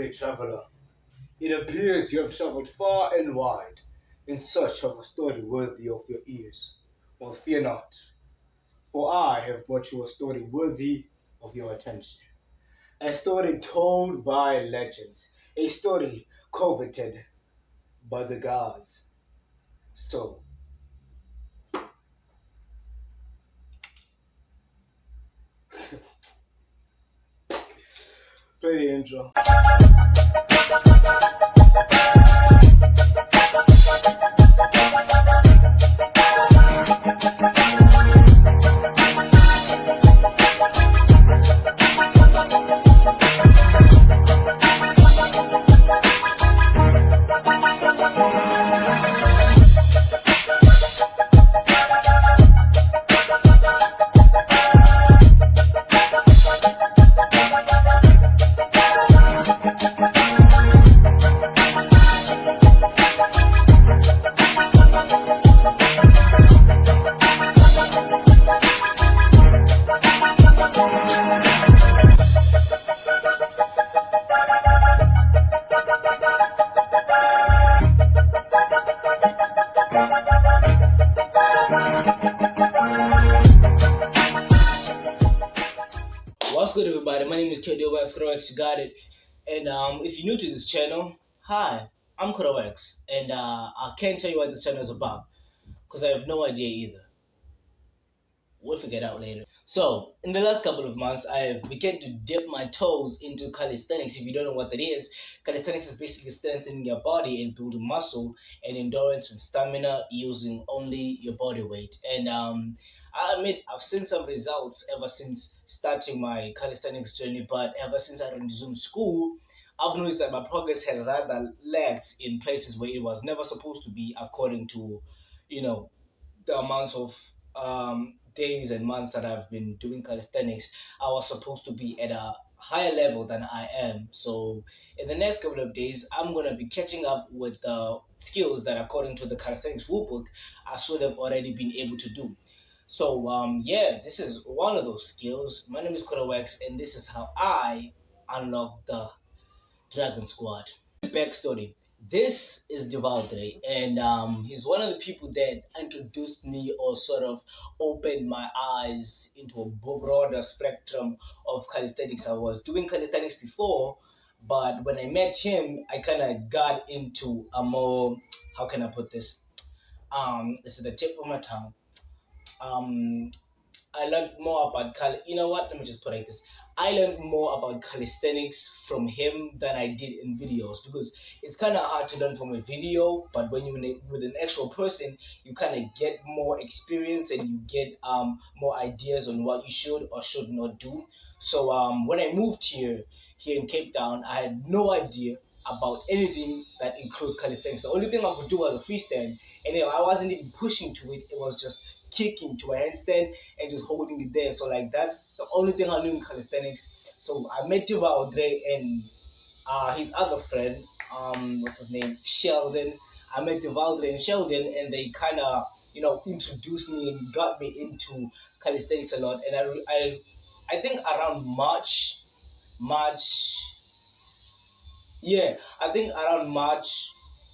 great traveler. It appears you have traveled far and wide in search of a story worthy of your ears. Well, fear not, for I have brought you a story worthy of your attention. A story told by legends, a story coveted by the gods. So, play the intro. What's good, everybody? My name is Kodo X. You got it. And if you're new to this channel, hi, I'm Kodo X, and I can't tell you what this channel is about because I have no idea either. We'll figure it out later. So, in the last couple of months, I have begun to dip my toes into calisthenics. If you don't know what that is, calisthenics is basically strengthening your body and building muscle and endurance and stamina using only your body weight. And I admit I've seen some results ever since starting my calisthenics journey, but ever since I resumed school, I've noticed that my progress has rather lagged in places where it was never supposed to be according to, the amounts of days and months that I've been doing calisthenics. I was supposed to be at a higher level than I am. So in the next couple of days, I'm gonna be catching up with the skills that, according to the calisthenics rulebook, I should have already been able to do. So yeah, this is one of those skills. My name is Kodo X, and this is how I unlock the Dragon Squad. Backstory. This is Devaldre, and he's one of the people that introduced me or sort of opened my eyes into a broader spectrum of calisthenics. I was doing calisthenics before, but when I met him, I kind of got into a more, how can I put this? This is the tip of my tongue. Um, I learned more about You know what? Let me just put it like this. I learned more about calisthenics from him than I did in videos because it's kind of hard to learn from a video, but when you're with an actual person, you kind of get more experience and you get more ideas on what you should or should not do. So when I moved here in Cape Town, I had no idea about anything that includes calisthenics. The only thing I could do was a freestand, and I wasn't even pushing to it. It was just kicking to a handstand and just holding it there. So like that's the only thing I knew in calisthenics. So I met Tuva Audrey and his other friend, what's his name, Sheldon. I met Valdre and Sheldon, and they kind of, introduced me and got me into calisthenics a lot. And I think around March, yeah, I think around March,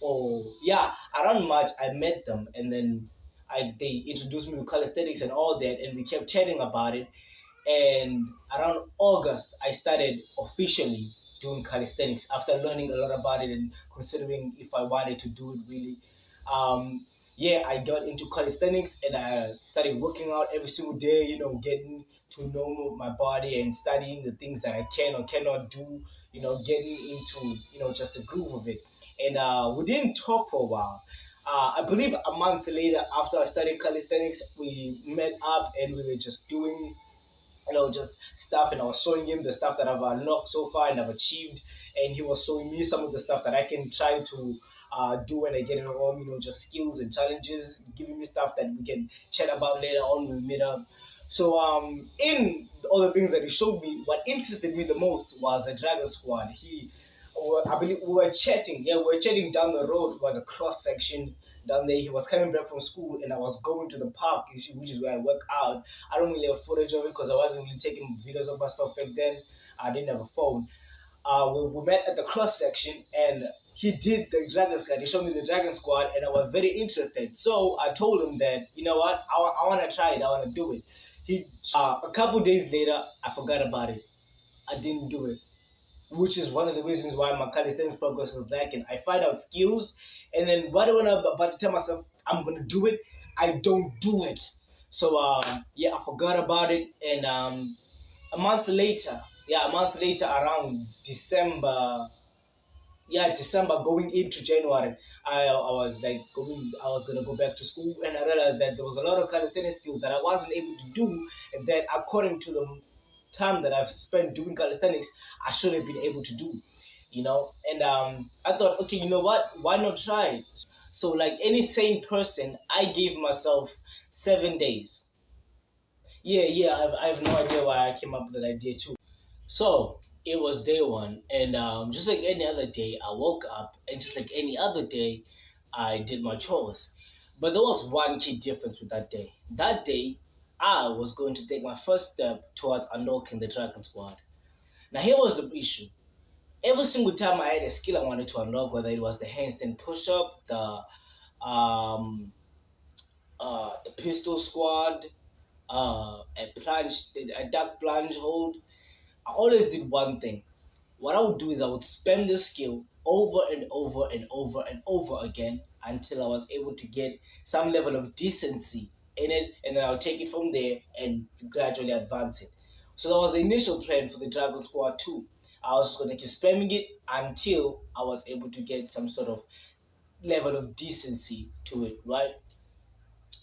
or yeah, around March, I met them, and then they introduced me to calisthenics and all that, and we kept chatting about it. And around August, I started officially doing calisthenics after learning a lot about it and considering if I wanted to do it really. Yeah, I got into calisthenics and I started working out every single day, getting to know my body and studying the things that I can or cannot do, getting into, just the groove of it. And we didn't talk for a while. I believe a month later, after I started calisthenics, we met up and we were just doing just stuff, and I was showing him the stuff that I've unlocked so far and I've achieved, and he was showing me some of the stuff that I can try to do when I get it home, just skills and challenges, giving me stuff that we can chat about later on when we meet up. So in all the things that he showed me, what interested me the most was a Dragon Squad. I believe we were chatting. Yeah, we were chatting down the road. It was a cross section down there. He was coming back from school, and I was going to the park, which is where I work out. I don't really have footage of it because I wasn't really taking videos of myself back then. I didn't have a phone. we met at the cross section, and he did the dragon squad. He showed me the dragon squad, and I was very interested. So I told him that, you know what, I want to try it. I want to do it. He A couple days later, I forgot about it. I didn't do it, which is one of the reasons why my calisthenics progress is lacking. I find out skills, and then right when I'm about to tell myself I'm gonna do it, I don't do it. So yeah, I forgot about it, and a month later, around December, December going into January, I was like I was gonna go back to school, and I realized that there was a lot of calisthenics skills that I wasn't able to do, and that according to the time that I've spent doing calisthenics, I should have been able to do, And I thought, okay, you know what? Why not try? So, like any sane person, I gave myself 7 days. Yeah, I have no idea why I came up with that idea too. So it was day one, and just like any other day, I woke up, and just like any other day, I did my chores. But there was one key difference with that day. That day, I was going to take my first step towards unlocking the Dragon Squad. Now, here was the issue. Every single time I had a skill I wanted to unlock, whether it was the handstand push up, the pistol squad, a duck plunge hold, I always did one thing. What I would do is I would spam this skill over and over and over and over again until I was able to get some level of decency in it, and then I'll take it from there and gradually advance it. So that was the initial plan for the Dragon Squad 2. I was just going to keep spamming it until I was able to get some sort of level of decency to it, right?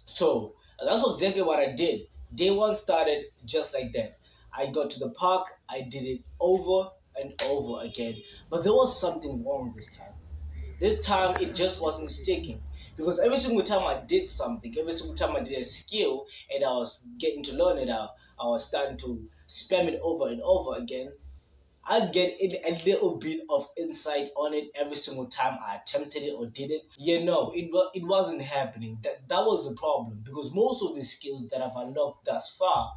So that's exactly what I did. Day one started just like that. I got to the park, I did it over and over again. But there was something wrong this time. This time it just wasn't sticking. Because every single time I did something, every single time I did a skill and I was getting to learn it out, I was starting to spam it over and over again. I'd get a little bit of insight on it every single time I attempted it or did it. Yeah, no, it wasn't happening. That was the problem, because most of the skills that I've unlocked thus far,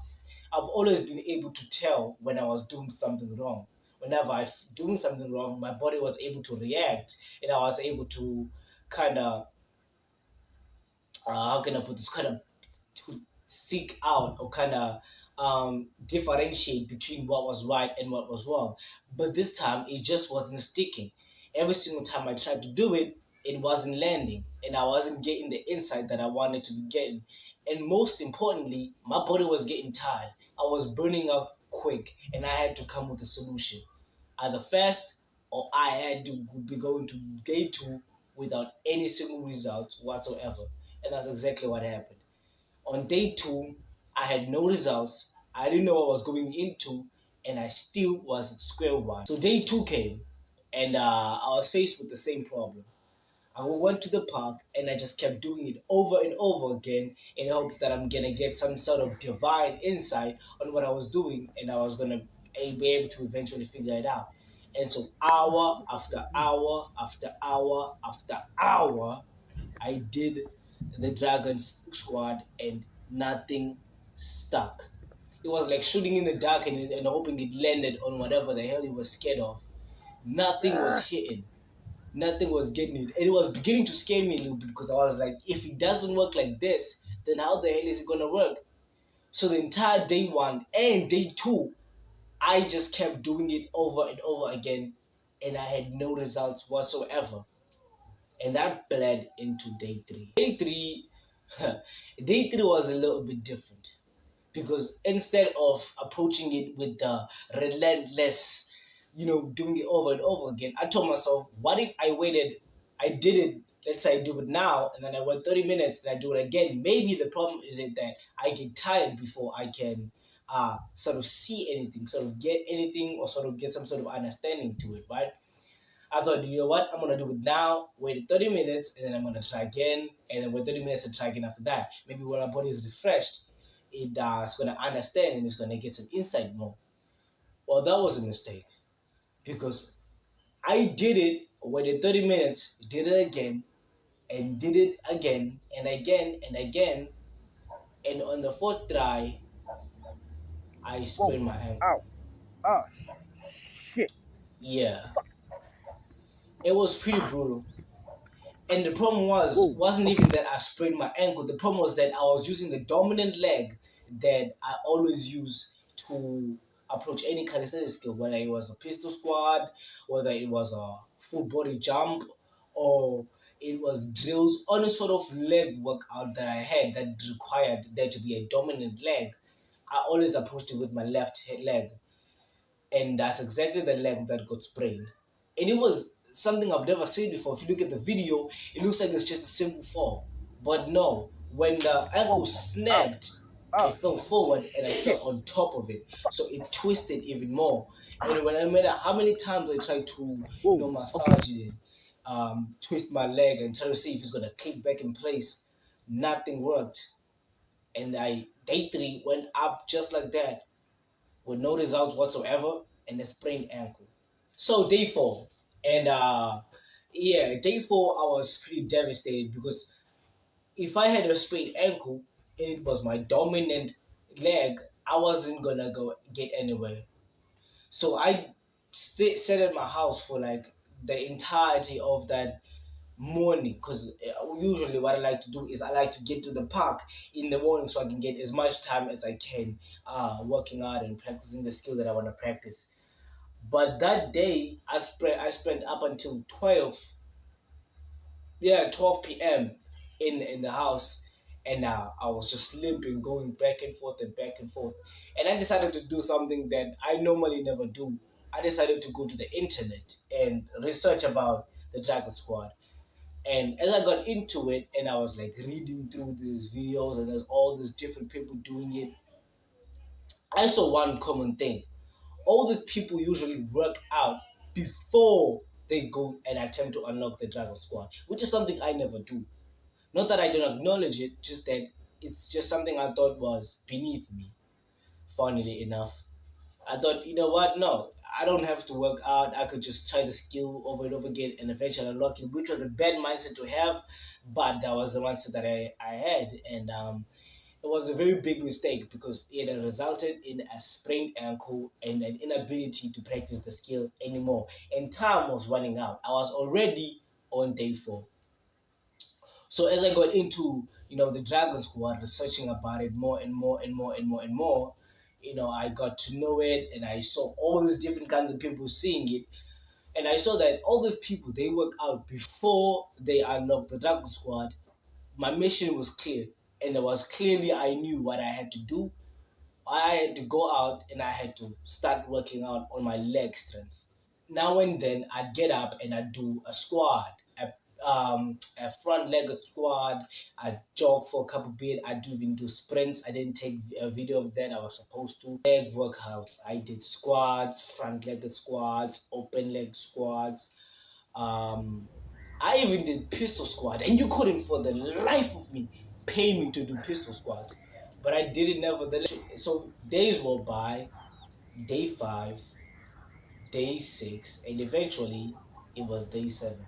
I've always been able to tell when I was doing something wrong. Whenever I doing something wrong, my body was able to react, and I was able to kind of how can I put this, kind of to seek out or kind of differentiate between what was right and what was wrong. But this time it just wasn't sticking. Every single time I tried to do it, it wasn't landing, and I wasn't getting the insight that I wanted to be getting. And most importantly, my body was getting tired. I was burning out quick, and I had to come with a solution, either fast or I had to be going to day two without any single results whatsoever. And that's exactly what happened. On day two, I had no results. I didn't know what I was going into, and I still was at square one. So day two came, and I was faced with the same problem. I went to the park, and I just kept doing it over and over again in hopes that I'm gonna get some sort of divine insight on what I was doing, and I was gonna be able to eventually figure it out. And so hour after hour after hour after hour, I did the Dragons squad, and nothing stuck. It was like shooting in the dark, and hoping it landed on whatever the hell he was scared of. Nothing was hitting. Nothing was getting it. And it was beginning to scare me a little bit, because I was like, if it doesn't work like this, then how the hell is it going to work? So the entire day one and day two, I just kept doing it over and over again, and I had no results whatsoever. And that bled into day three. Day three was a little bit different, because instead of approaching it with the relentless, doing it over and over again, I told myself, what if I waited, I did it, let's say I do it now, and then I wait 30 minutes, and I do it again. Maybe the problem is it that I get tired before I can sort of see anything, sort of get anything, or sort of get some sort of understanding to it, right? I thought, you know what, I'm gonna do it now, wait 30 minutes, and then I'm gonna try again, and then wait 30 minutes and try again after that. Maybe when my body is refreshed, it's gonna understand, and it's gonna get some insight more. Well, that was a mistake, because I did it, waited 30 minutes, did it again, and did it again and again and again, and on the fourth try, I Whoa. sprained my ankle. Ow. Oh, shit. Yeah, it was pretty brutal. And the problem Whoa. wasn't Okay. even that I sprained my ankle. The problem was that I was using the dominant leg that I always use to approach any calisthenics skill, whether it was a pistol squat, whether it was a full body jump, or it was drills, any sort of leg workout that I had that required there to be a dominant leg. I always approached it with my leg, and that's exactly the leg that got sprained. And it was something I've never seen before. If you look at the video, it looks like it's just a simple fall. But no, when the ankle Whoa. Ow. snapped, I Ah. fell forward and I Shit. fell on top of it. So it twisted even more. And when I matter how many times I tried to, Whoa. Okay. massage it, twist my leg and try to see if it's gonna click back in place, nothing worked. And day three went up just like that with no results whatsoever and a sprained ankle. So day four, and yeah, day four I was pretty devastated because if I had a sprained ankle and it was my dominant leg, I wasn't gonna go get anywhere. So I sat at my house for like the entirety of that morning because usually what I like to do is I like to get to the park in the morning so I can get as much time as I can working out and practicing the skill that I want to practice. But that day, I spent up until 12 p.m. in the house, and I was just limping, going back and forth and back and forth. And I decided to do something that I normally never do. I decided to go to the internet and research about the Dragon Squad. And as I got into it, and I was like reading through these videos, and there's all these different people doing it, I saw one common thing. All these people usually work out before they go and attempt to unlock the Dragon Squad, which is something I never do. Not that I don't acknowledge it, just that it's just something I thought was beneath me, funnily enough. I thought, you know what? No, I don't have to work out. I could just try the skill over and over again and eventually unlock it, which was a bad mindset to have, but that was the mindset that I had. And it was a very big mistake because it had resulted in a sprained ankle and an inability to practice the skill anymore. And time was running out. I was already on day four. So as I got into, the Dragon Squad, researching about it more and more and more and more and more, I got to know it and I saw all these different kinds of people seeing it. And I saw that all these people, they work out before they unlock the Dragon Squad. My mission was clear. And it was clearly I knew what I had to do. I had to go out and I had to start working out on my leg strength. Now and then I'd get up and I'd do a squat, a front-legged squat. I'd jog for a couple bit. I'd even do sprints. I didn't take a video of that. I was supposed to. Leg workouts. I did squats, front-legged squats, open leg squats. Um, I even did pistol squat, and you couldn't for the life of me pay me to do pistol squats, but I did it nevertheless. So days were by, day five, day six, and eventually it was day seven.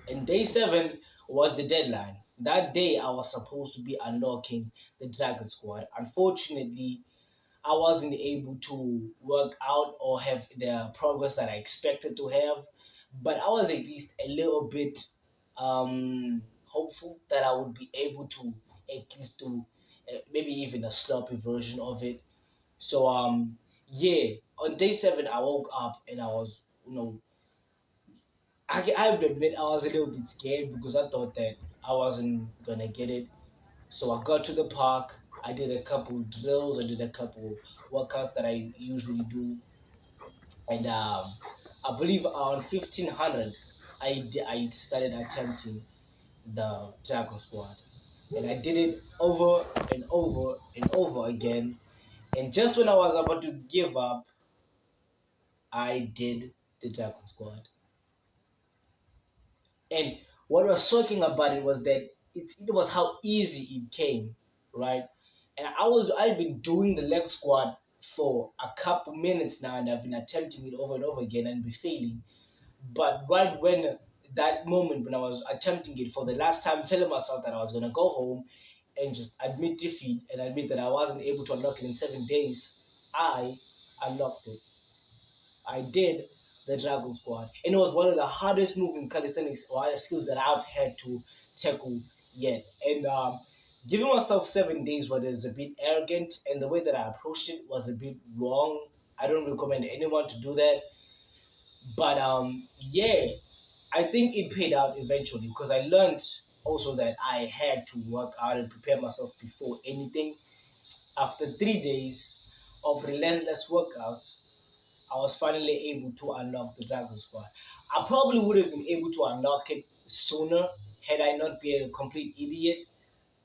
And day seven was the deadline. That day I was supposed to be unlocking the Dragon Squad. Unfortunately, I wasn't able to work out or have the progress that I expected to have, but I was at least a little bit hopeful that I would be able to at least do maybe even a sloppy version of it. So yeah, on day seven I woke up and I was I have to admit I was a little bit scared because I thought that I wasn't gonna get it. So I got to the park. I did a couple drills. I did a couple workouts that I usually do, and I believe around 1500, I started attempting the Dragon Squad, and I did it over and over and over again. And just when I was about to give up, I did the Dragon Squad. And what was shocking about it was that it was how easy it came, right? And I've been doing the leg squat for a couple minutes now, and I've been attempting it over and over again and be failing. But right when that moment when I was attempting it for the last time, telling myself that I was gonna go home and just admit defeat and admit that I wasn't able to unlock it in 7 days, I unlocked it. I did the Dragon Squat, and it was one of the hardest moving calisthenics or other skills that I've had to tackle yet. And giving myself 7 days was a bit arrogant, and the way that I approached it was a bit wrong. I don't recommend anyone to do that. But yeah, I think it paid out eventually because I learned also that I had to work out and prepare myself before anything. After 3 days of relentless workouts, I was finally able to unlock the Dragon Squad. I probably would have been able to unlock it sooner had I not been a complete idiot.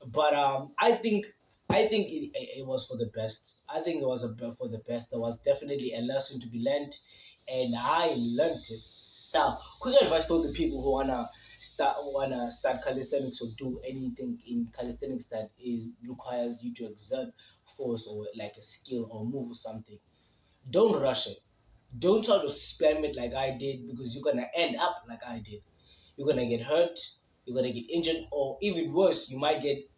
But I think it was for the best. I think it was for the best. There was definitely a lesson to be learned, and I learned it. Now, quick advice to the people who wanna start calisthenics or do anything in calisthenics that is requires you to exert force or like a skill or move or something. Don't rush it. Don't try to spam it like I did because you're gonna end up like I did. You're gonna get hurt, you're gonna get injured, or even worse, you might get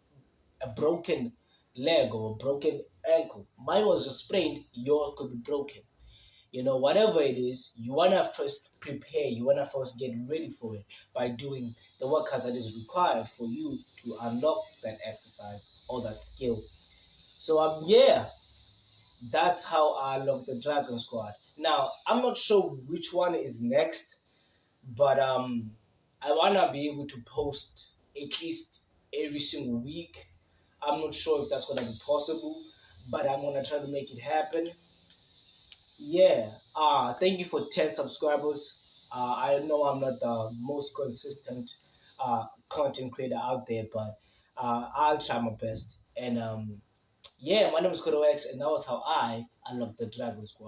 a broken leg or a broken ankle. Mine was just sprained, yours could be broken. Whatever it is, you wanna first prepare, you wanna first get ready for it by doing the workout that is required for you to unlock that exercise or that skill. So yeah, that's how I unlock the Dragon Squad. Now I'm not sure which one is next, but I wanna be able to post at least every single week. I'm not sure if that's gonna be possible, but I'm gonna try to make it happen. Yeah. Thank you for 10 subscribers. I know I'm not the most consistent content creator out there, but I'll try my best. And yeah, my name is Kodo X, and that was how I unlocked the Dragon Squad.